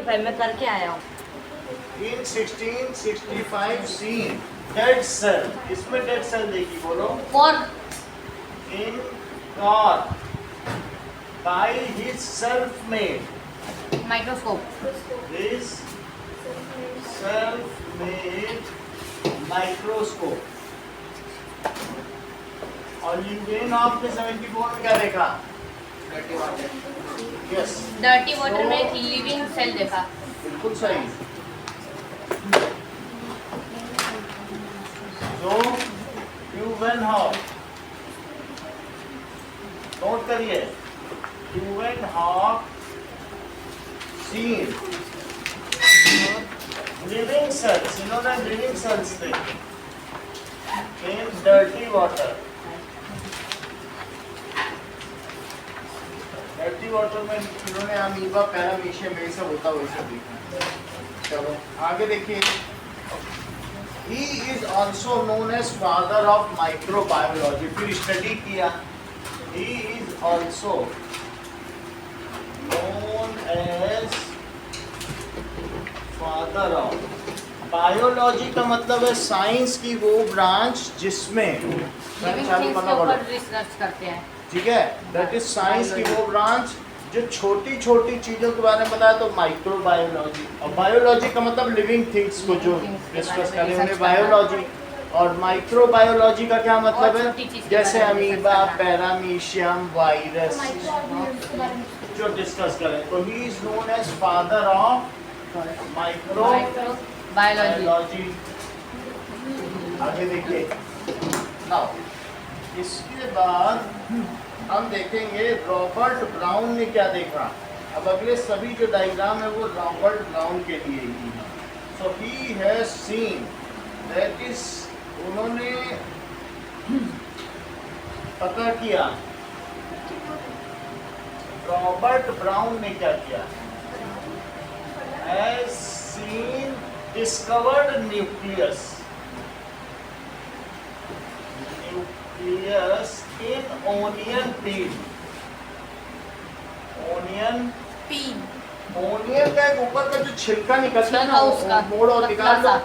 1665 में करके आया हूँ। In 1665 seen dead cell, इसमें dead cell देखी बोलो। और In God by his self-made, microscope his self-made microscope। और ल्यूवेनहॉफ ने 74 में क्या देखा? यस, डर्टी वाटर में एक लिविंग सेल देखा। बिल्कुल सही। तो ल्यूवेनहॉफ, नोट करिए, ल्यूवेनहॉफ सीन लिविंग सेल्स, इन्होंने लिविंग सेल्स देखे इन डर्टी वाटर। डर्टी वाटर में इन्होंने अमीबा, पैरामीशियम, ये सब होता वही सब देखा। चलो आगे देखिए। He is also known as father of microbiology। फिर स्टडी किया। He is also known as father of biology का मतलब है साइंस की वो ब्रांच जिसमें लिविंग थिंग्स के ऊपर रिसर्च करते हैं। ठीक है, दैट इज साइंस की वो ब्रांच जो छोटी छोटी चीजों के बारे में बताया, तो माइक्रोबायोलॉजी। और बायोलॉजी का मतलब लिविंग थिंग्स को जो डिस्कस करें उन्हें बायोलॉजी। और माइक्रोबायोलॉजी का क्या मतलब है? जैसे अमीबा, पैरामीशियम, वायरस जो डिस्कस करें। तो he is known as father of microbiology. आगे देखिए। नाउ इसके बाद हम देखेंगे रॉबर्ट ब्राउन ने क्या देखा। अब अगले सभी जो डायग्राम है वो रॉबर्ट ब्राउन के लिए ही है। So he has seen, that is, उन्होंने पता किया, रॉबर्ट ब्राउन ने क्या किया? Has seen, discovered nucleus, nucleus in onion peel। onion peel, onion का एक ऊपर का जो छिलका निकलता है ना, उसका मोड़ और निकाल लो, पतला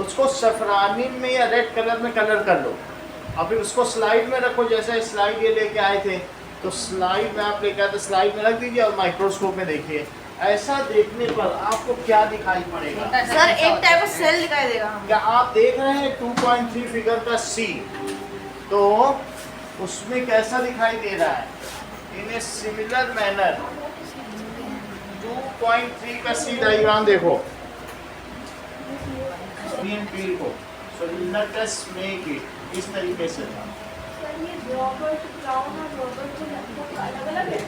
उसको सफरानीन में या रेड कलर में कलर कर लो, और फिर उसको स्लाइड में रखो। जैसे स्लाइड ये लेके आए थे, तो स्लाइड में आप लेके आए तो स्लाइड में रख दीजिए और माइक्रोस्कोप में देखिए। ऐसा देखने पर आपको क्या दिखाई पड़ेगा? सर एक टाइप का सेल दिखाई देगा। क्या आप देख रहे हैं 2.3 फिगर का सी? तो उसमें कैसा दिखाई दे रहा है? इन ए सिमिलर मैनर 2.3 का सी डायग्राम देखो, onion peel को। So let us make it इस तरीके से था। रॉबर्ट ब्राउन और रॉबर्ट को लगभग अलग-अलग है।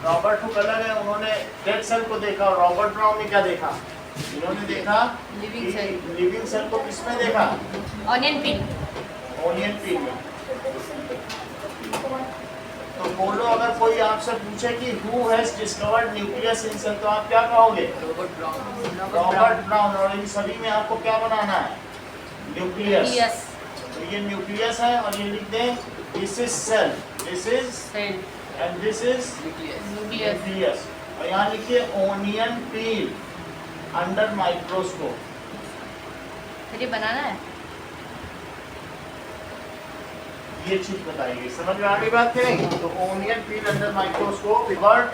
रॉबर्ट हुक अलग है, उन्होंने डेड सेल को देखा, और रॉबर्ट ब्राउन ने क्या देखा? इन्होंने देखा लिविंग सेल। लिविंग सेल को किसमें देखा? ऑनियन पीन। ओनियन पील में। तो बोलो, अगर कोई आपसे पूछे कि who has discovered nucleus in cell, तो आप क्या कहोगे? Robert Robert Brown. और इन सभी में आपको क्या बनाना है? न्यूक्लियस। तो ये न्यूक्लियस है, और ये लिख दें this is cell, this is cell, and this is nucleus. Nucleus. और यहाँ लिखिए ओनियन पील अंडर माइक्रोस्कोप। फिर ये बनाना है। ये चीज बताइए, समझ में आ गई बात कि नहीं? तो onion peel under microscope, Robert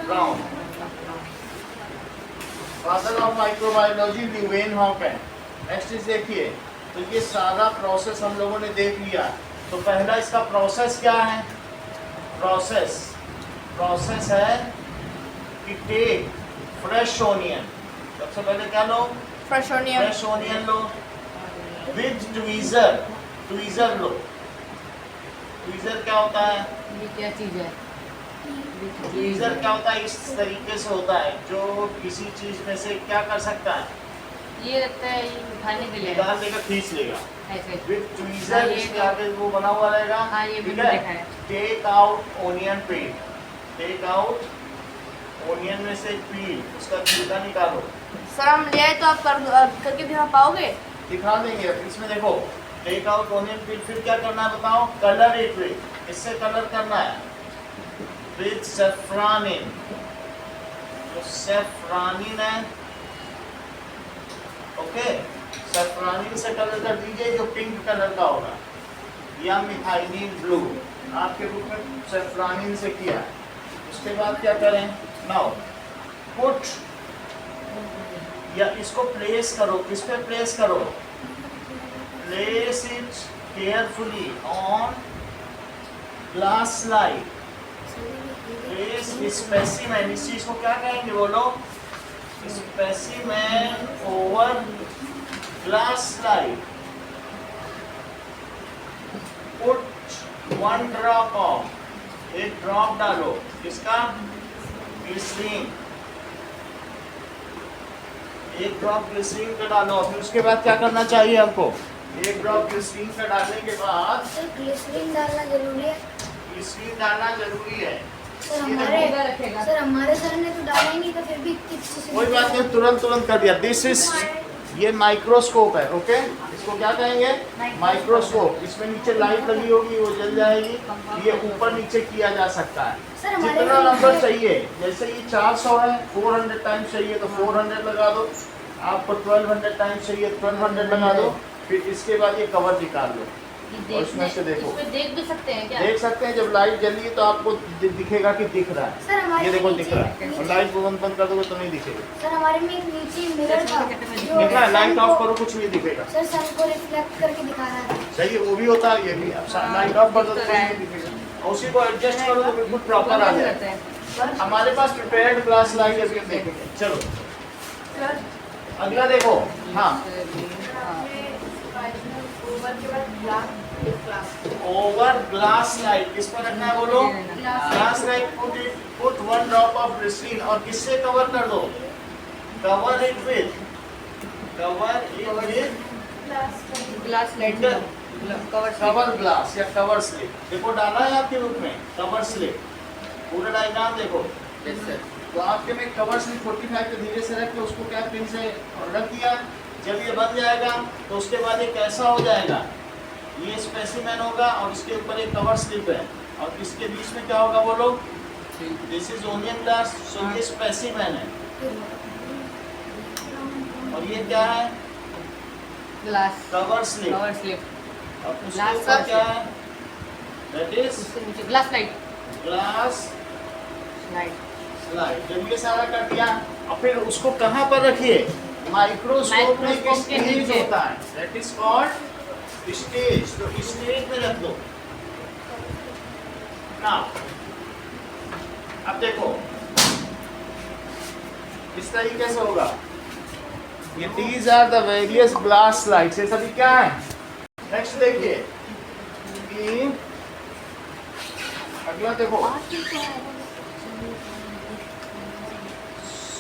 Brown. Father of microbiology Leeuwenhoek है। नेक्स्ट चीज देखिए। तो ये सारा प्रोसेस हम लोगों ने देख लिया। तो पहला इसका प्रोसेस क्या है? प्रोसेस है कि टेक फ्रेश ओनियन। सबसे पहले क्या लो? फ्रेश ओनियन लो, विद ट्वीजर लो। ट्वीजर क्या होता है? ये क्या चीज है? ट्वीजर क्या होता है? इस तरीके से होता है जो किसी चीज में से क्या कर सकता है? ये लगता है ये उठाने के लिए निकाल लेगा, खींच लेगा। ऐसे। विद ट्वीजर इसके आगे वो बना हुआ रहेगा। हाँ, ये ठीक भी है? देखा है। टेक आउट ओनियन पील, टेक आउट ओनियन में से पील, उसका छिलका निकालो। सर हम ले आए तो आप करके दिखा पाओगे? दिखा देंगे। अब इसमें देखो, टेक आउट ओनियन पील, फिर क्या करना है बताओ? कलर इट विद, इससे कलर करना है विद सैफरानिन। तो सेफ्रानिन है, ओके। सेफ्रानिन से कलर कर दीजिए जो पिंक कलर का होगा, या मिथाइलिन ब्लू। आपके बुक में सेफ्रानिन से किया है। उसके बाद क्या करें, नाउ पुट, या इसको प्लेस करो, किस पे प्लेस करो, place it carefully on glass slide. Place specimen, इस चीज को क्या कहेंगे बोलो, specimen over glass slide. Put 1 drop of, एक ड्रॉप डालो, किसका, ग्लिसरीन, एक ड्रॉप ग्लिसरीन का डालो। फिर उसके बाद क्या करना चाहिए हमको, एक ड्रॉप ग्लिसरीन का डालने के बाद, सर ग्लिसरीन डालना जरूरी है? ग्लिसरीन डालना जरूरी है। सर होगा रखेगा। हमारे सर ने तो डाला ही नहीं था, फिर भी किसी कोई बात नहीं, तुरंत कर दिया। दिस इज, ये माइक्रोस्कोप है, ओके। इसको क्या कहेंगे, माइक्रोस्कोप। इसमें नीचे लाइट लगी होगी, वो जल जाएगी। ये ऊपर नीचे किया जा सकता है, सर हमारे जितना नंबर चाहिए। जैसे ये 400 है, 400 टाइम्स चाहिए तो 400 लगा दो। आपको 1200 टाइम्स चाहिए, 1200 लगा दो। फिर इसके बाद ये कवर निकाल लो, और इसमें से देखो, इसमें देख भी सकते हैं क्या? देख सकते हैं। जब लाइट जली है तो आपको दिखेगा कि दिख रहा सर है, हमारे ये देखो नीचे- दिख रहा है। और लाइट को बंद कर दोगे तो नहीं दिखेगा। सर हमारे में एक नीचे मिरर था जो दिख रहा है, लाइट सन ऑफ को- करो, कुछ नहीं दिखेगा। सर सन को रिफ्लेक्ट करके दिखा रहा था। सही है, वो भी होता है, ये भी। अब लाइट ऑफ कर दो तो नहीं दिखेगा, और उसी को एडजस्ट करो तो बिल्कुल प्रॉपर आ जाए। हमारे पास प्रिपेयर्ड ग्लास लाइट है, अभी हम देखेंगे। चलो सर अगला देखो, हाँ, ओवर ग्लास लाइट किस पर रखना है बोलो, glass slide. Put 1 drop of glycerine, और किससे कवर कर दो, cover it with glass slide cover glass या कवर स्लिप। देखो डाला है आपके बुक में कवर स्लिप, पूरा डायग्राम देखो। तो आपके में कवर स्लिप 45 पे धीरे से रख के उसको क्या पिन से रख दिया। जब ये बन जाएगा तो उसके बाद ये कैसा हो जाएगा, ये स्पेसिमेन होगा और इसके ऊपर एक कवर स्लिप है, और इसके बीच में क्या होगा बोलो, दिस इज ओनियन ग्लास। सो ये स्पेसिमेन है, और ये क्या है, glass cover slip. Cover slip और उसके Glass ऊपर cover क्या है, दैट इज उसके नीचे glass light glass light slide. जब ये सारा कर दिया, और फिर उसको कहाँ पर रखिए, माइक्रोस्कोप में एक माइक्रोस्कोप के स्टेज नीचे। होता है, दैट इज कॉल्ड स्टेज। तो स्टेज में रख दो ना। अब देखो इस तरीके से होगा। ये these are the various glass slides। ये सभी क्या है, नेक्स्ट देखिए कि अगला देखो,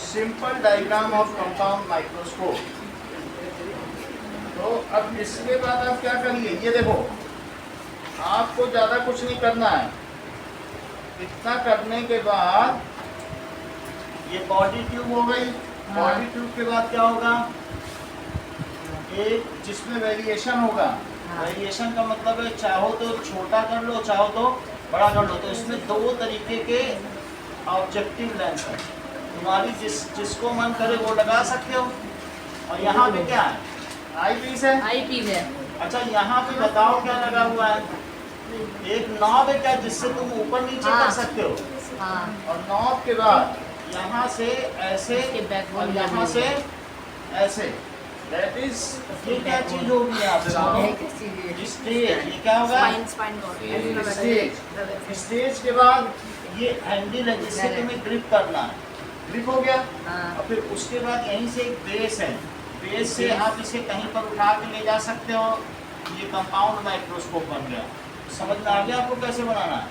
simple diagram of compound microscope. तो अब इसके बाद आप क्या करिए, ये देखो, आपको ज़्यादा कुछ नहीं करना है। इतना करने के बाद ये बॉडी ट्यूब हो गई। बॉडी ट्यूब के बाद क्या होगा, एक जिसमें वेरिएशन होगा। वेरिएशन का मतलब है चाहो तो छोटा कर लो, चाहो तो बड़ा कर लो। तो इसमें 2 तरीके के ऑब्जेक्टिव लेंस है, तुम्हारी जिसको मन करे वो लगा सकते हो। और यहाँ पे क्या है, आई पीस है। आई पीस है। अच्छा यहाँ पे बताओ क्या लगा हुआ है, एक नॉब है क्या, जिससे तुम ऊपर नीचे हाँ। कर सकते हो। हाँ और नॉब के बाद यहाँ से ऐसे इसके backbone और यहाँ लगी से ऐसे, दैट इज, ये क्या चीज होगी आप बताओ, स्टेज। ये क्या होगा, स्टेज। स्टेज के बाद ये हैंडल है जिससे तुम्हें ग्रिप करना है, ग्रिप हो गया। हाँ। और फिर उसके बाद यहीं से एक बेस है, बेस से आप इसे कहीं पर उठा के ले जा सकते हो। ये कंपाउंड माइक्रोस्कोप बन गया। समझ में आ गया आपको कैसे बनाना है।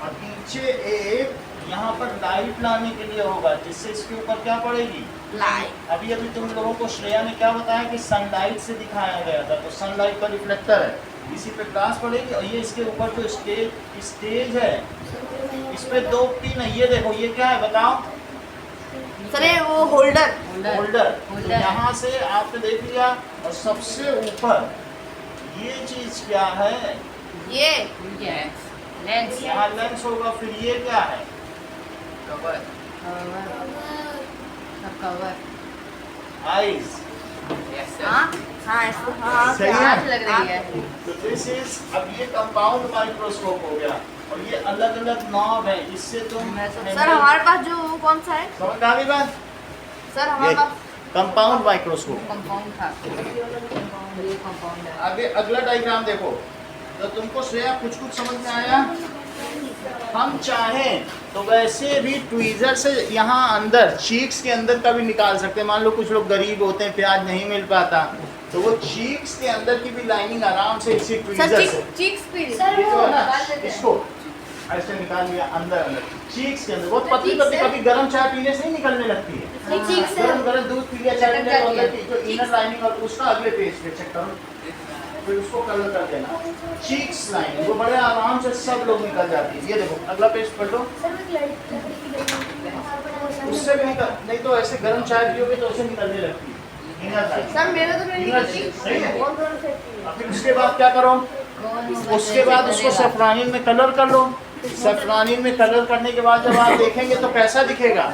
और पीछे एक यहाँ पर लाइट लाने के लिए होगा, जिससे इसके ऊपर क्या पड़ेगी, लाइट। अभी अभी तुम लोगों को श्रेया ने क्या बताया कि सनलाइट से दिखाया गया था। तो सनलाइट का रिफ्लेक्टर है, इसी पे ग्लास पड़ेगी। और ये इसके ऊपर जो स्टेज है, इस पे 2 पिन है। ये देखो ये क्या है बताओ, सर वो होल्डर होल्डर। होल्डर। यहाँ से आपने देख लिया। और सबसे ऊपर ये चीज क्या है, ये लेंस यहाँ लेंस होगा। फिर ये क्या है, कवर आईज। हाँ हाँ इसको हाँ सही है? आँख लग रही है। तो दिस इज, अब ये कंपाउंड माइक्रोस्कोप हो गया और ये अलग अलग नॉब है, इससे तुम सर हमारे पास जो वो कौन सा है समझ में आ गई बात? सर हमारे ये पास कंपाउंड माइक्रोस्कोप। कंपाउंड था ये कंपाउंड है। आगे अगला डायग्राम देखो, तो तुमको श्रेया कुछ कुछ समझ में आया? हम चाहें तो वैसे भी ट्वीजर से यहाँ अंदर चीक्स के अंदर का भी निकाल सकते हैं। मान लो कुछ लोग गरीब होते हैं, प्याज नहीं मिल पाता, तो वो चीक्स के अंदर की भी लाइनिंग आराम से इसी सर ट्वीजर से चीक्स पे सर, ये जो है ना, निकाल लेते हैं। इसको ऐसे निकाल लिया अंदर अंदर चीक्स के अंदर। बहुत पतली चीक्स पतली, से? कभी गर्म चाय पीने से ही निकलने लगती है। चीक्स से गरम गरम दूध पी लिया, चाय पी लिया, तो अंदर की जो चीक्स इनर लाइनिंग और उसका अगले पेज पे चेक करो, फिर उसको कलर कर देना। चीक्स लाइनिंग वो बड़े आराम से सब लोग निकल जाती है। ये देखो अगला पेज पढ़ लो, उससे भी निकल, नहीं तो ऐसे गर्म चाय पियोगे तो ऐसे निकलने लगती है इनर लाइनिंग। सर मेरे तो नहीं इनर निकलती। सही है। और फिर उसके बाद क्या करो, उसके बाद उसको सेफ्रानिन में कलर कर लो। सेफ्रानिन में कलर करने के बाद जब आप देखेंगे तो कैसा दिखेगा,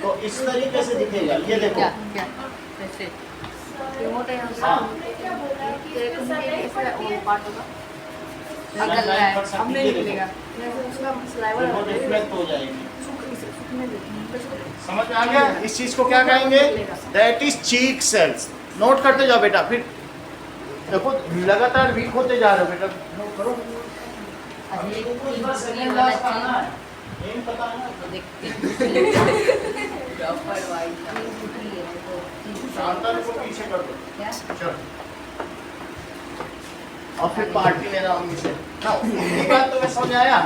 तो इस तरीके से दिखेगा। ये देखो क्या क्या कैसे रिमोट है यहाँ से। हाँ, तो इसमें वो पार्ट होगा लाइन निकल रहा लाइन है कर सकती अब है, नहीं ये देखो। निकलेगा उसका सलाइवा वो रिफ्लेक्ट हो जाएगी। सूखने समझ में आ गया? इस चीज को क्या कहेंगे? That is cheek cells. Note करते जाओ बेटा, फिर देखो लगातार वीक होते जा रहे हो बेटा, नोट करो। अभी तुमको इस बार सेकंड क्लास का आना है, एम पता है ना? शांता को पीछे कर दो, चलो। और फिर पार्टी ले रहा हूँ इसे। ना ये बात तो मैं समझ आया।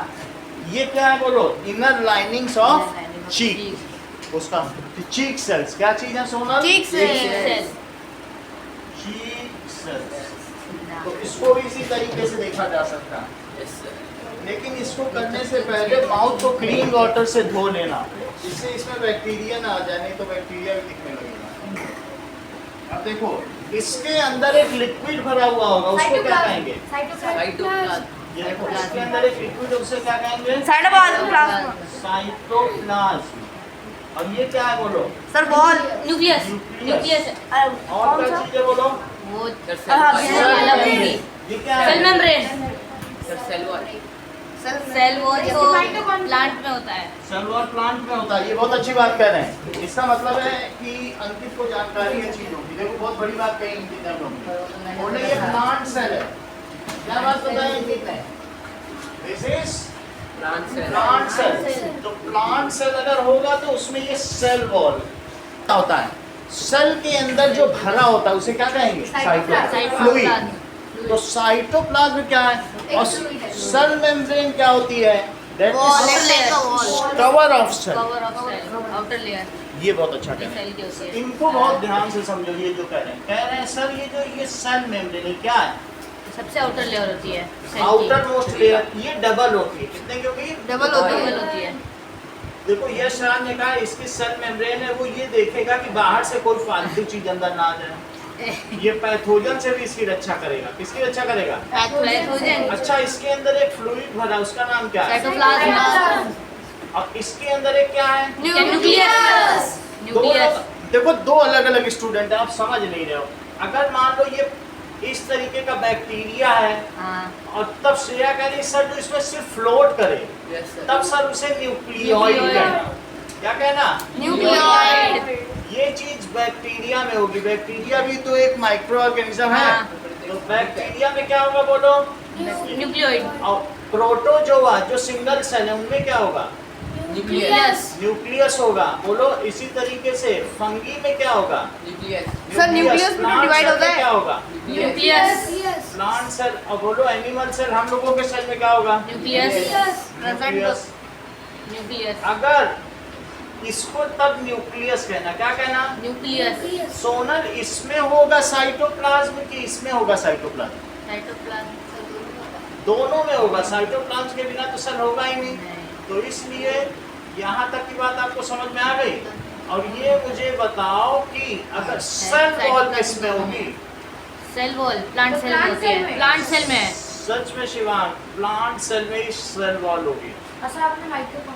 ये क्या है बोलो? इनर लाइनिंग्स ऑफ चीक, उसका चीक सेल्स। क्या चीज है सोनल? चीक सेल्स। चीक सेल्स। तो इसको भी इसी तरीके से देखा जा सकता है, लेकिन इसको करने से पहले माउथ को क्लीन वाटर से धो लेना, इससे इसमें बैक्टीरिया ना आ जाए, नहीं तो बैक्टीरिया भी दिखने लगेगा। अब देखो इसके अंदर एक लिक्विड भरा हुआ होगा, उसको क्या कहेंगे? ये देखो इसके अंदर एक लिक्विड, उसे क्या कहेंगे? साइटोप्लाज्म। साइटोप्लाज्म। और ये क्या है बोलो? Sir ball nucleus nucleus. Nucleus और क्या चीज है बोलो? वो ये क्या सेल है? मेम्ब्रेन सेल वॉल तो Cytoplasm। प्लांट में होता है। सेल वॉल प्लांट में होता है। ये बहुत अच्छी बात कह रहे हैं। इसका मतलब है कि अंकित को जानकारी है चीजों की। देखो बहुत बड़ी बात कही इंजीनियर लोग ने। बोले ये प्लांट सेल है। क्या बात बताएं अंकित ने? This is plant cell. तो प्लांट सेल अगर होगा तो उसमें ये सेल वॉल होता है। सेल के अंदर जो भरा होता है उसे क्या कहेंगे? साइटोप्लाज्म। फ्लूइड। तो साइटोप्लाज्म क्या है और सेल मेम्ब्रेन क्या होती है? That is cover of cell. Cover of cell outer layer ये बहुत अच्छा कह रहे सेल की होती हैं। है। इनको बहुत ध्यान से समझो। ये जो कह रहे हैं सर, ये जो ये सेल मेम्ब्रेन क्या है? सबसे आउटर लेयर होती है सेल की। Outer most layer. ये डबल होती है। कितने की होगी? डबल होती है। डबल होती है। देखो ये सर ने कहा इसकी सेल मेम्ब्रेन है, वो ये देखेगा कि बाहर से कोई फालतू चीज अंदर ना आ जाए। ये पैथोजन से भी इसकी रक्षा करेगा। किसकी रक्षा करेगा? पैथोजन अच्छा, इसके अंदर एक फ्लूइड भरा, उसका नाम क्या है? साइटोप्लाज्म और इसके अंदर एक क्या है? न्यूक्लियस दो न्यूक्लियस देखो दो अलग अलग स्टूडेंट हैं, आप समझ नहीं रहे हो। अगर मान लो ये इस तरीके का बैक्टीरिया है हाँ और तब श्रेया कह रही सर जो इसमें सिर्फ फ्लोट करे, तब सर उसे न्यूक्लियोइड कहना। क्या कहना? न्यूक्लियोइड। ये चीज बैक्टीरिया में होगी। बैक्टीरिया भी तो एक माइक्रो ऑर्गेनिज्म है। हाँ। तो बैक्टीरिया में क्या होगा बोलो? न्यूक्लियोइड और प्रोटोजोआ जो सिंगल सेल है उनमें क्या होगा? न्यूक्लियस न्यूक्लियस होगा। बोलो इसी तरीके से फंगी में क्या होगा? सर न्यूक्लियस में डिवाइड होता क्या है। होगा? Nucleus plant cell. और बोलो एनिमल सेल, हम लोगों के सेल में क्या होगा? Nucleus nucleus. न्यूक्लियस अगर इसको तब न्यूक्लियस कहना। क्या कहना? न्यूक्लियस सोनल इसमें होगा साइटोप्लाज्म कि इसमें होगा साइटोप्लाज्म? साइटोप्लाज्म दोनों में होगा। साइटोप्लाज्म के बिना तो सेल होगा ही नहीं। तो इसलिए यहाँ तक की बात आपको समझ में आ गई। और ये मुझे बताओ कि अगर सेल वॉल किसमें होगी? सेल वॉल प्लांट तो सेल में plant होती cell है। में। प्लांट सेल में है। सच में शिवांग, प्लांट सेल में ही सेल वॉल होगी। अच्छा आपने माइक्रोफोन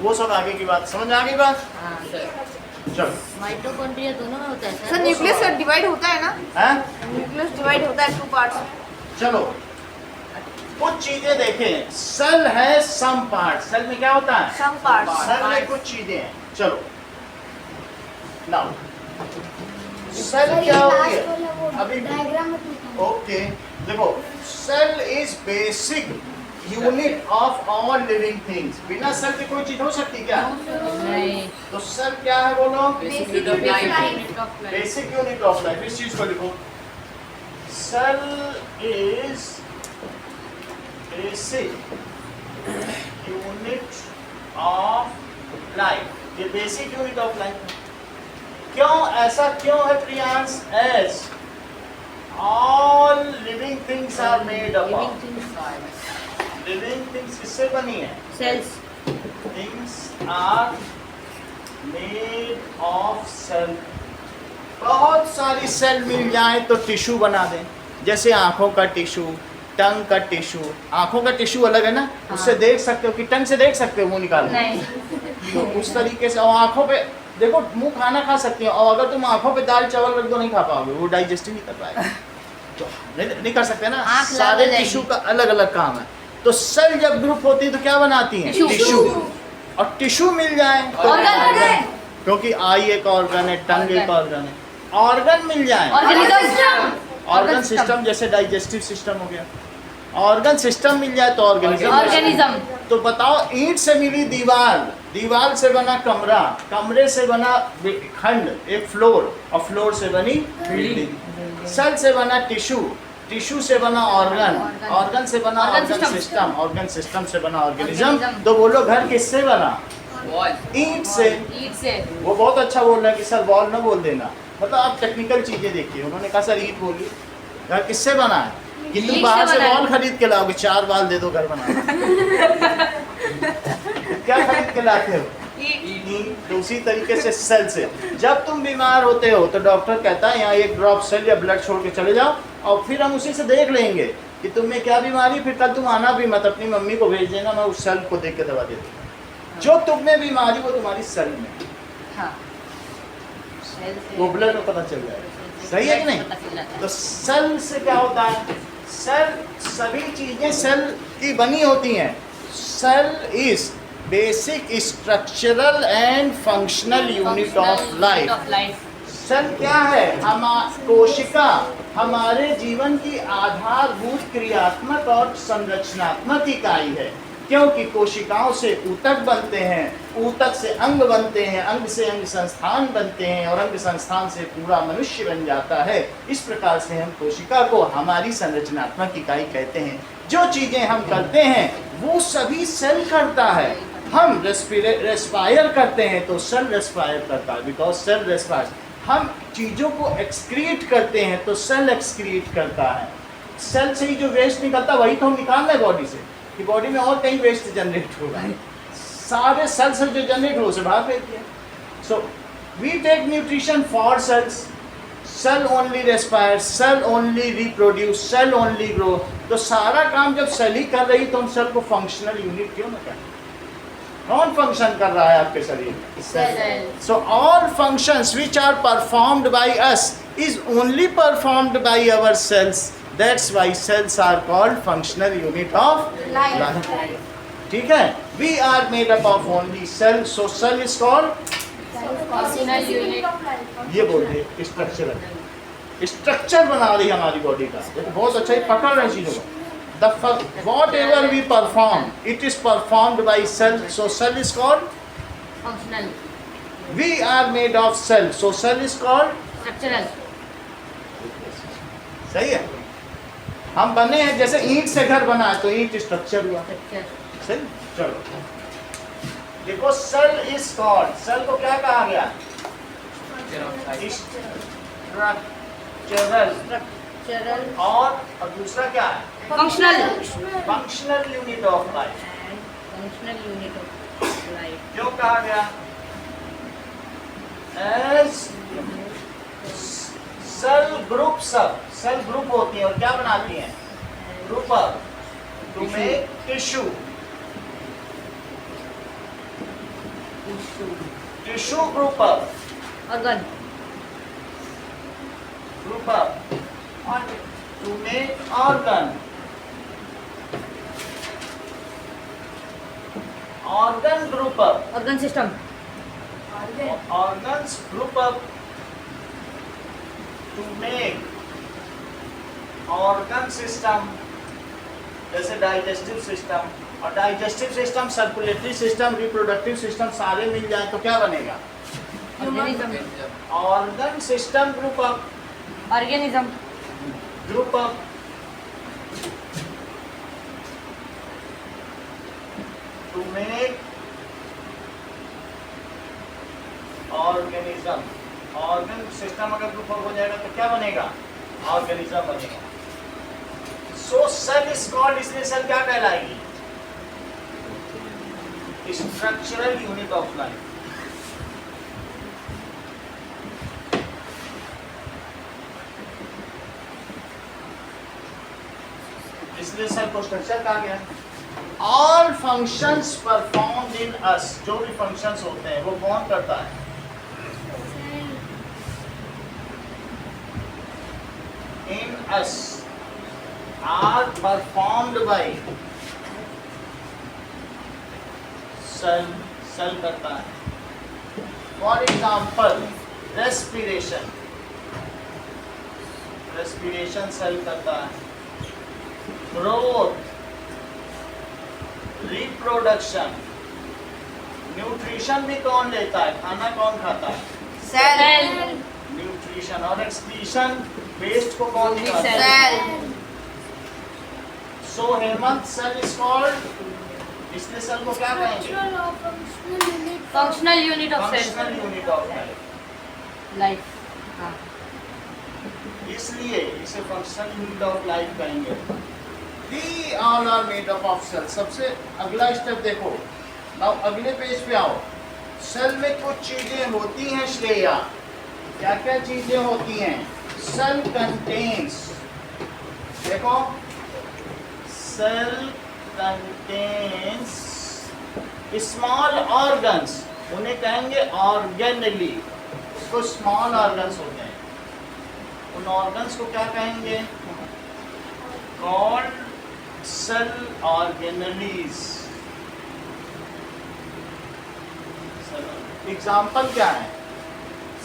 वो सब आगे की बात, समझ आ गई बात? हाँ चलो माइटोकॉन्ड्रिया दोनों में होता है सर न्यूक्लियस डिवाइड होता है ना? हैं? न्यूक्लियस डिवाइड होता है 2 पार्ट्स में। चलो कुछ चीजें देखें। सेल है सम पार्ट, सेल में क्या होता है? Some parts. सेल में कुछ चीजें हैं। चलो नाउ सेल क्या होती है अभी? डायग्राम में पूछा ओके देखो, cell is basic unit of all living things. बिना सेल के कोई चीज हो सकती क्या? नहीं तो सेल क्या है बोलो? Basic unit of life basic unit of life. इस चीज को लिखो, cell is basic unit of life. ये बेसिक यूनिट ऑफ लाइफ है। क्यों ऐसा क्यों है Priyansh? As all living things are made up of, living things किससे बनी है? Cells things are made of cell. बहुत सारी सेल मिल जाए तो टिश्यू बना दें, जैसे आंखों का टिश्यू, टंग का टिश्यू। आंखों का टिश्यू अलग है ना, उससे देख सकते हो कि टंग से देख सकते हो मुंह निकाल नहीं तो उस तरीके से। और आंखों पे देखो, मुंह खाना खा सकती हो, और अगर तुम आंखों पे दाल चावल रख दो नहीं खा पाओगे, वो डाइजेस्ट ही नहीं कर पाएगा। तो नहीं कर सकते ना। आँख लाल सारे हो जाएगी। टिश्यू का अलग अलग काम है। तो सेल जब ग्रुप होती है तो क्या बनाती है? टिश्यू। और टिश्यू मिल जाए तो ऑर्गन क्योंकि आई एक ऑर्गन है, टंग एक ऑर्गन है, ऑर्गन मिल जाए। ऑर्गेनिज्म ऑर्गन सिस्टम जैसे डाइजेस्टिव सिस्टम हो गया, ऑर्गन सिस्टम मिल जाए तो ऑर्गेनिज्म तो बताओ, ईंट से मिली दीवार, दीवार से बना कमरा, कमरे से बना खंड एक फ्लोर, और फ्लोर से बनी बिल्डिंग। सेल से बना टिश्यू, टिश्यू से बना ऑर्गन, ऑर्गन से बना ऑर्गन सिस्टम, ऑर्गन सिस्टम से बना ऑर्गेनिज्म। तो बोलो घर किससे बना? ईंट से। ईट से वो बहुत अच्छा बोल रहा है कि सर वॉल न बोल देना, मतलब आप टेक्निकल चीजें देखिए। उन्होंने कहा सर ईंट बोलिए। घर किससे बना है? कि तुम ईंट बाहर से से बना है। वॉल खरीद के लाओगे, 4 वाल दे दो घर बना। क्या खरीद के लाते हो? ईंट। तो उसी तरीके से सेल से जब तुम बीमार होते हो तो डॉक्टर कहता है यहाँ एक ड्रॉप सेल या ब्लड छोड़ के चले जाओ, और फिर हम उसी से देख लेंगे कि तुम में क्या बीमारी। फिर कल तुम आना भी मत, अपनी मम्मी को भेज देना, मैं उस सेल को देख के दवा दे दूँगा। जो तुम में बीमारी वो तुम्हारी सेल में, हाँ वो ब्लड में पता चल जाएगा। सही है कि नहीं? तो सेल से क्या होता है? सेल सभी चीजें सेल की बनी होती हैं। Cell is basic structural and functional unit of life. Cell क्या है? कोशिका हमारे जीवन की आधारभूत क्रियात्मक और संरचनात्मक इकाई है, क्योंकि कोशिकाओं से ऊतक बनते हैं, ऊतक से अंग बनते हैं, अंग से अंग संस्थान बनते हैं, और अंग संस्थान से पूरा मनुष्य बन जाता है। इस प्रकार से हम कोशिका को हमारी संरचनात्मक इकाई कहते हैं। जो चीजें हम करते हैं वो सभी सेल करता है। हम रेस्पायर करते हैं तो सेल रेस्पायर करता है, बिकॉज सेल रेस्पायर। हम चीजों को एक्सक्रीट करते हैं तो सेल एक्सक्रीट करता है। सेल से ही जो वेस्ट निकलता है वही तो हम निकाल रहे हैं बॉडी से, कि बॉडी में और कहीं वेस्ट जनरेट होगा। सारे सेल से जो जनरेट हो उसे बाहर फेंक दिया। So we take nutrition for cells, cell only respire, cell only reproduce, cell only grow. तो सारा काम जब सेल ही कर रही तो हम सेल को फंक्शनल यूनिट क्यों ना कहें? कौन फंक्शन कर रहा है आपके शरीर में? Cell. So all functions which are performed by us is only performed by our cells. That's why cells are called functional unit of life. ठीक है? We are made up of only cells. So cell is called functional unit. ये बोलते हैं structure. Structure बना रही हमारी body का। देखो बहुत अच्छा ही पकड़ रहे हैं चीजों को। Whatever we perform, it is performed by cell. So cell is called. Functional. We are made of cell. So cell is called. Structural. सही है? हम बने हैं जैसे ईंट से घर बना है तो ईंट स्ट्रक्चर हुआ। सही? चलो देखो, सेल इज कॉल्ड, सेल को क्या कहा गया? स्ट्रक्चरल। और दूसरा क्या है? Functional. Functional unit of life. Functional unit of life. क्यों कहा गया? एज सेल ग्रुप, सब सेल ग्रुप होती है और क्या बनाती हैं? Group up to make tissue. Tissue group up, organ, group up to make organ, organ group up, organ system, organs group up to make organ system, जैसे digestive system, और digestive system, circulatory system, reproductive system सारे मिल जाए तो क्या बनेगा? organism, organ system group up, organism, group up to make organism, organ system अगर group up हो जाएगा तो क्या बनेगा? ऑर्गेनिज्म बनेगा। सो सेल इज कॉल्ड, इसलिए सेल क्या कहलाएगी? Structural unit of life. इसलिए सेल को स्ट्रक्चर कहा गया। All functions performed in us, जो भी फंक्शंस होते हैं वो कौन करता है? In us are performed by cell, cell करता है। For example respiration, respiration cell करता है। ग्रोथ, रिप्रोडक्शन, न्यूट्रिशन भी कौन लेता है? खाना कौन खाता है? Cell, nutrition. और एक्सक्रीशन, वेस्ट को कौन निकालता है? Cell, so Hemant cell is called, इसलिए सेल को क्या कहेंगे? functional unit of cell, functional unit of life. life, हाँ, इसलिए इसे फंक्शनल यूनिट ऑफ लाइफ कहेंगे। We all are made up of cells। सबसे अगला स्टेप देखो, अब अगले पेज पे आओ। सेल में कुछ चीजें होती हैं श्रेया, क्या क्या चीजें होती हैं? सेल कंटेन्स, देखो सेल कंटेन्स स्मॉल ऑर्गन्स, उन्हें कहेंगे ऑर्गेनली, उसको स्मॉल ऑर्गन्स होते हैं। उन ऑर्गन्स को क्या कहेंगे? Called cell organelles. एग्जाम्पल क्या है?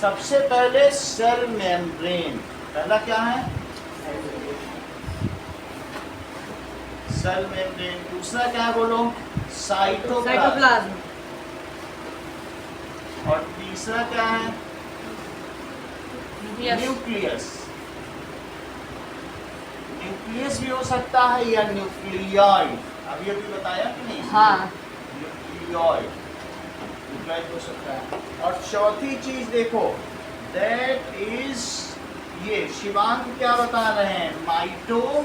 सबसे पहले सेल मेम्ब्रेन, पहला क्या है? Cell membrane. दूसरा क्या है बोलो? साइटोप्लाज्म। cytoplasm, और तीसरा क्या है? nucleus, nucleus. न्यूक्लियस भी हो सकता है या न्यूक्लियाइड, अभी अभी बताया कि नहीं? हाँ, न्यूक्लियाइड, न्यूक्लियाइड हो सकता है। और चौथी चीज देखो, दैट इज, ये शिवांग क्या बता रहे हैं? mitochondria,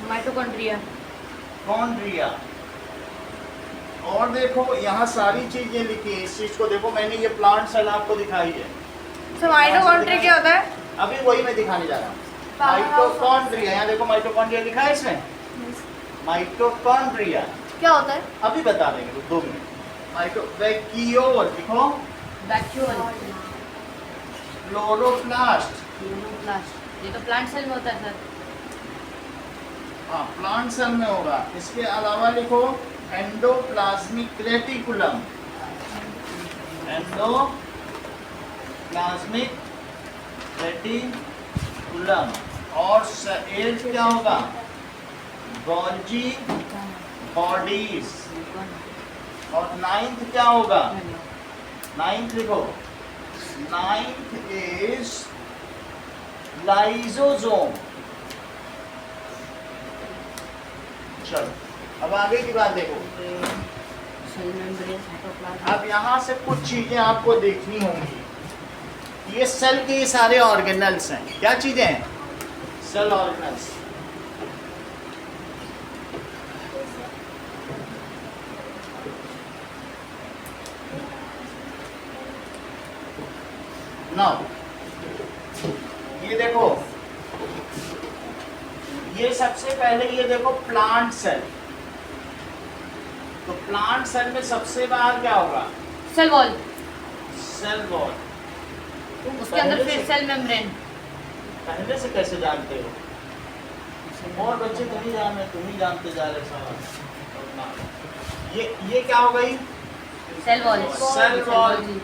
mitochondria. और देखो यहाँ सारी चीजें लिखी हैं, इस चीज को देखो, मैंने ये प्लांट सेल आपको दिखाई है। तो माइटोकॉन्ड्रिया क्या होता है? अभी वही मैं दिखाने जा रहा हूँ। माइटोकॉन्ड्रिया, यहाँ देखो माइटोकॉन्ड्रिया लिखा है इसमें। माइटोकॉन्ड्रिया क्या होता है? अभी बता देंगे, रुक 2 मिनट। माइटो वैक्यूल लिखो, vacuole, क्लोरोप्लास्ट, chloroplast, ये तो प्लांट सेल में होता है सर। हाँ प्लांट सेल में होगा। इसके अलावा लिखो एंडोप्लाज्मिक रेटिकुलम, एंडोप्लाज्मिक रेटिकुलम। और एट क्या होगा? Golgi bodies. और 9th क्या होगा? 9th लिखो, 9th इज लाइजोसोम। चलो अब आगे की बात देखो। सेल मेम्ब्रेन, साइटोप्लाज्म, अब यहाँ से कुछ चीजें आपको देखनी होंगी। ये सेल के ये सारे ऑर्गेनल्स हैं। क्या चीजें हैं? Cell organelles. नाउ ये देखो, ये सबसे पहले ये देखो प्लांट सेल। तो प्लांट सेल में सबसे बाहर क्या होगा? Cell wall, cell wall. उसके अंदर फिर सेल मेम्ब्रेन। पहले से कैसे जानते हो? और बच्चे तो नहीं जान रहे, तुम ही जानते जा रहे सारा। ये क्या हो गई? Cell wall, cell wall.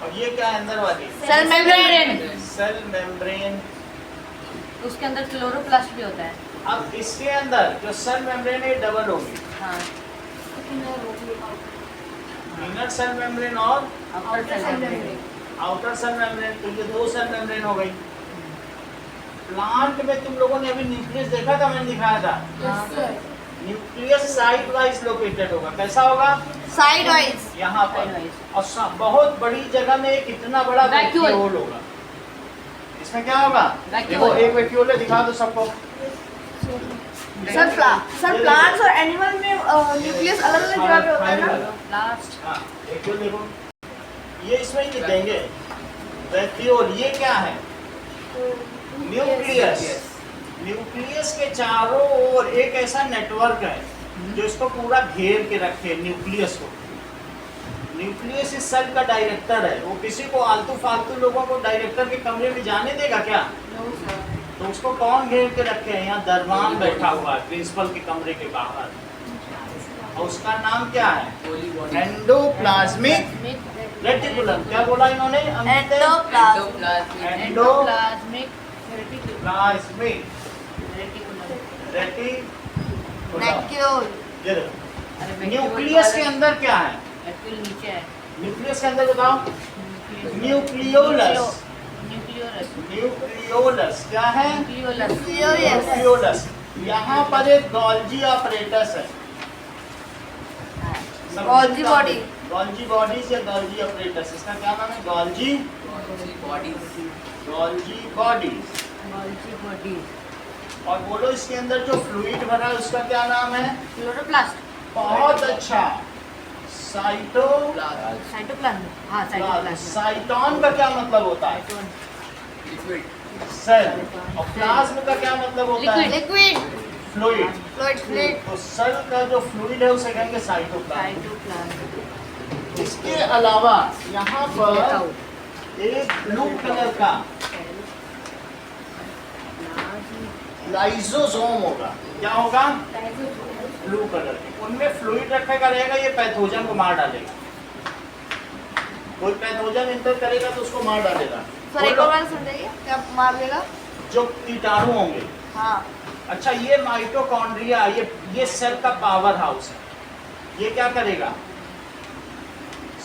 और ये क्या है अंदर वाली? Cell membrane. Cell membrane. उसके अंदर क्लोरोप्लास्ट भी होता है। अब इसके अंदर जो सेल मेम्ब्रेन है डबल होगी, हाँ, इनर सेल मेम्ब्रेन और outer cell membrane. Outer cell membrane. तो ये दो सेल मेम्ब्रेन हो गई। प्लांट में तुम लोगों ने अभी न्यूक्लियस देखा था, मैंने दिखाया था। न्यूक्लियस साइड वाइज लोकेटेड होगा। कैसा होगा? Side wise. यहाँ पर। और बहुत बड़ी जगह में एक इतना बड़ा Vacuole वैक्यूल होगा। इसमें क्या होगा? Vacuole। देखो एक वैक्यूल है, दिखा दो सबको। सर प्लांट्स और एनिमल में न्यूक्लियस अलग अलग जगह पे होता है ना? लास्ट हाँ, वैक्यूल देखो, ये इसमें ही देंगे वैक्यूल। ये क्या है? न्यूक्लियस। न्यूक्लियस के चारों ओर एक ऐसा नेटवर्क है जो इसको पूरा घेर के रखे न्यूक्लियस को। न्यूक्लियस इस सेल का डायरेक्टर है। वो किसी को आलतू फालतू लोगों को डायरेक्टर के कमरे में जाने देगा क्या? तो उसको कौन घेर के रखे हैं? यहाँ दरबान बैठा हुआ है प्रिंसिपल के कमरे के बाहर। और उसका नाम क्या है? Endoplasmic reticulum. क्या बोला इन्होंने? Endoplasmic plasmic reticulum. वैक्यूल। ये देखो, न्यूक्लियस के अंदर क्या है? वैक्यूल नीचे है। न्यूक्लियस के अंदर बताओ। न्यूक्लियोलस। न्यूक्लियोलस क्या है? न्यूक्लियोलस। यहाँ पर एक गोल्जी ऑपरेटस है। Golgi body. गोल्जी बॉडीज या गोल्जी ऑपरेटस। इसका क्या नाम है? Golgi bodies. और बोलो इसके अंदर जो फ्लूइड भरा है उसका क्या नाम है? क्लोरोप्लास्ट। बहुत अच्छा। साइटोप्लाज्म। हाँ, साइटोप्लाज्म। साइटोन का क्या मतलब होता है? सेल। और प्लाज्म का क्या मतलब होता है? लिक्विड। फ्लूइड। फ्लूइड। तो सेल का जो फ्लूइड है उसे कहेंगे साइटोप्लाज्म। साइटोप्लाज्म। इसके अलावा यहाँ पर एक ब्लू कलर का लाइसोसोम होगा। क्या होगा? ब्लू कलर के। उनमें फ्लूइड रखेगा रहेगा, ये पैथोजन को मार डालेगा। कोई पैथोजन इंटर करेगा तो उसको मार डालेगा। सर एक और बार समझाइए, क्या मार देगा? जो कीटाणु होंगे। हाँ। अच्छा, ये माइटोकॉन्ड्रिया, ये सेल का पावर हाउस है। ये क्या करेगा?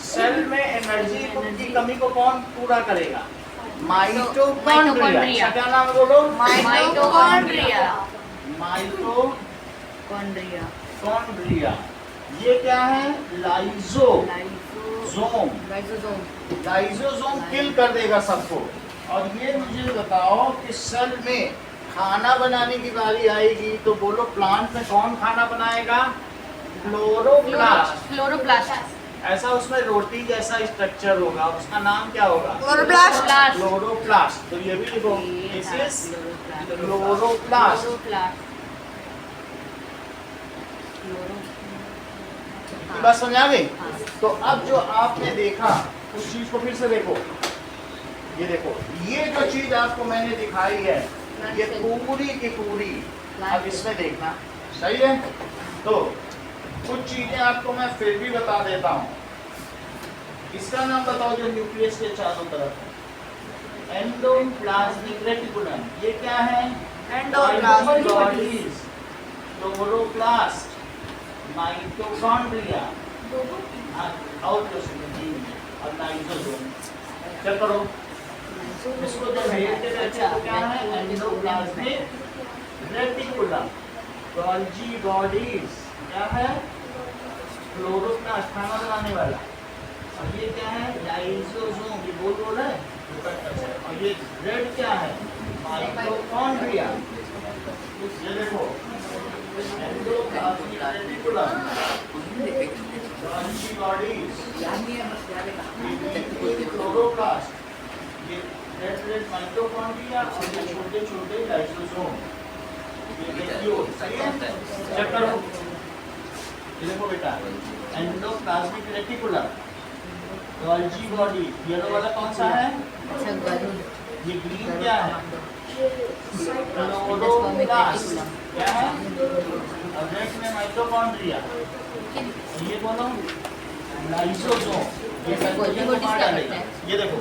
सेल में एनर्जी की कमी को कौन पूरा करेगा? माइटोकॉन्ड्रिया। क्या नाम है बोलो? माइटोकॉन्ड्रिया। माइटोकॉन्ड्रिया। ये क्या है? लाइसोसोम। लाइसोसोम किल कर देगा सबको। और ये मुझे बताओ कि सेल में खाना बनाने की बारी आएगी तो बोलो प्लांट में कौन खाना बनाएगा? क्लोरोप्लास्ट। ऐसा उसमें रोटी जैसा स्ट्रक्चर होगा, उसका नाम क्या होगा? क्लोरोप्लास्ट। क्लोरोप्लास्ट। तो ये भी लिखो, दिस इज क्लोरोप्लास्ट। बात समझ आ गई? तो अब जो आपने देखा उस चीज को फिर से देखो। ये देखो, ये जो चीज आपको मैंने दिखाई है ये पूरी की पूरी अब इसमें देखना। सही है? तो कुछ चीजें आपको मैं फिर भी बता देता हूँ। इसका नाम बताओ जो न्यूक्लियस के चारों तरफ है। Endoplasmic reticulum. ये क्या है? एंडोप्लाज्मिक। क्लोरोप्लास्ट, माइटोकॉन्ड्रिया और लाइसोसोम। चेक करो इसको जब भेजते रहते हैं तो क्या है? एंडोप्लाज्मिक रेटिकुलम, गोल्जी बॉडीज, क्या है? क्लोरोप्लास्ट, खाना बनाने वाला। और ये क्या है? लाइसोसोम। ये बोल है। और ये रेड क्या है? माइटोकॉन्ड्रिया। ये देखो, endoplasmic reticulum, Golgi bodies, chloroplast, ये रेड माइटोकॉन्ड्रिया और ये छोटे छोटे लाइसोसोम। ये वैक्यूल। सही है? चेक करो। ये देखो बेटा, endoplasmic reticulum, Golgi body, yellow वाला कौन सा है? अच्छा गरुड़ ये ग्रीन क्या है? एंडोस्पर्मिक क्लोरोप्लास्ट रेटिकुलम क्या है? और रेड में माइटोकॉन्ड्रिया, ये बोलो लाइसोसोम, ये साइटोप्लाज्म को मार डालेगा। ये देखो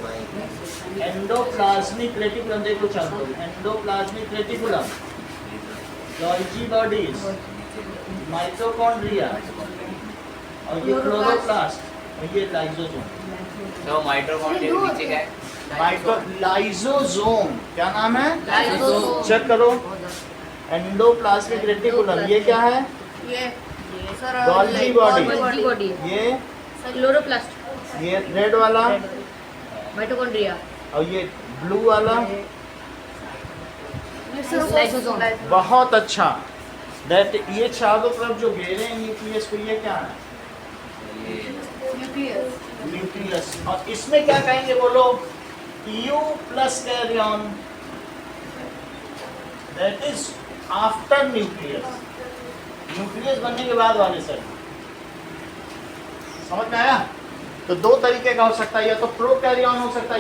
एंडोप्लाज्मिक रेटिकुलम, देखो चाहो endoplasmic reticulum, Golgi bodies, mitochondria और ये क्लोरोप्लास्ट और ये लाइसोसोम। तो माइटोकॉन्ड्रिया के नीचे क्या है? लाइसोसोम क्या नाम है? लाइसोसोम। चेक करो, एंडोप्लाज्मिक रेटिकुलम ये क्या है? ये sir Golgi body, Golgi body ये क्लोरोप्लास्ट ये रेड वाला माइटोकॉन्ड्रिया और ये ब्लू वाला। लाइसोसोम। बहुत अच्छा। दैट ये चारों तरफ जो घेरे हैं न्यूक्लियस को, ये क्या है? न्यूक्लियस। और इसमें क्या कहेंगे बोलो? Eu plus karyon, that is after nucleus, nucleus बनने के बाद वाले सेल। समझ में आया? तो दो तरीके का हो सकता है, या तो प्रोकैरियन हो सकता है